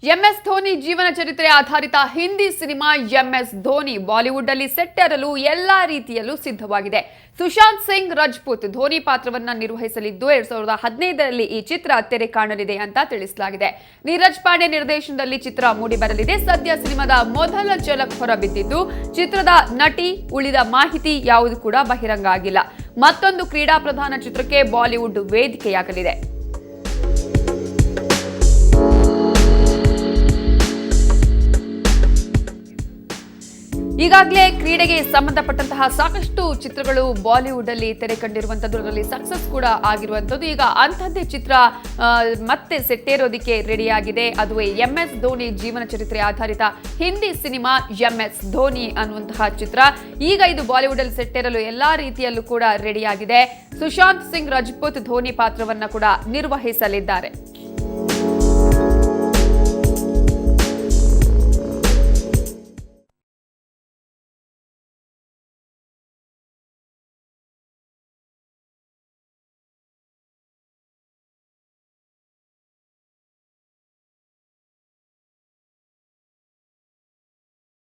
MS Dhoni ಜೀವನ ಚರಿತ್ರೆ ಆಧಾರಿತ Hindi cinema MS Dhoni Bollywood ಅಲ್ಲಿ ಸೆಟ್ಟೇರಲು ಎಲ್ಲಾ ರೀತಿಯಲ್ಲೂ ಸಿದ್ಧವಾಗಿದೆ. ಸುಶಾಂತ್ ಸಿಂಗ್ ರಜಪೂತ್ ಧೋನಿ ಪಾತ್ರವನ್ನ ನಿರ್ವಹಿಸಲಿದ್ದು 2015ರಲ್ಲಿ ಈ ಚಿತ್ರ ತೆರೆ ಕಾಣಲಿದೆ ಅಂತ ತಿಳಿಸಲಾಗಿದೆ. ನೀರಜ್ ಪಾಂಡೆ ನಿರ್ದೇಶನದಲ್ಲಿ ಚಿತ್ರ ಮೂಡಿಬರಲಿದೆ. ಸದ್ಯ ಸಿನಿಮಾದ ಮೊದಲ ಝಲಕ್ ಹೊರಬಿದ್ದಿದ್ದು ಚಿತ್ರದ ನಟಿ ಉಳಿದ ಮಾಹಿತಿ ಯಾವುದು ಕೂಡ ಬಹಿರಂಗ ಆಗಿಲ್ಲ. ಮತ್ತೊಂದು ಕ್ರೀಡಾ ಪ್ರಧಾನ ಚಿತ್ರಕ್ಕೆ ಬಾಲಿವುಡ್ ವೇದಿಕೆಯಾಗಲಿದೆ. ಈಗಾಗಲೇ ಕ್ರೀಡೆಗೆ ಸಂಬಂಧಪಟ್ಟಂತಹ ಸಾಕಷ್ಟು ಚಿತ್ರಗಳು ಬಾಲಿವುಡ್ ಅಲ್ಲಿ ತೆರೆ ಕಂಡಿರುವಂತದ್ದು, ಅದರಲ್ಲಿ ಸಕ್ಸಸ್ ಕೂಡ ಆಗಿರುವಂತದ್ದು. ಈಗ ಅಂಥದ್ದೇ ಚಿತ್ರ ಮತ್ತೆ ಸೆಟ್ಟೇರೋದಕ್ಕೆ ರೆಡಿಯಾಗಿದೆ. ಅದುವೇ ಎಂಎಸ್ ಧೋನಿ ಜೀವನ ಚರಿತ್ರೆ ಆಧಾರಿತ ಹಿಂದಿ ಸಿನಿಮಾ ಎಂಎಸ್ ಧೋನಿ ಅನ್ನುವಂತಹ ಚಿತ್ರ. ಈಗ ಇದು ಬಾಲಿವುಡ್ ಅಲ್ಲಿ ಸೆಟ್ಟೇರಲು ಎಲ್ಲಾ ರೀತಿಯಲ್ಲೂ ಕೂಡ ರೆಡಿಯಾಗಿದೆ. ಸುಶಾಂತ್ ಸಿಂಗ್ ರಜಪೂತ್ ಧೋನಿ ಪಾತ್ರವನ್ನ ಕೂಡ ನಿರ್ವಹಿಸಲಿದ್ದಾರೆ.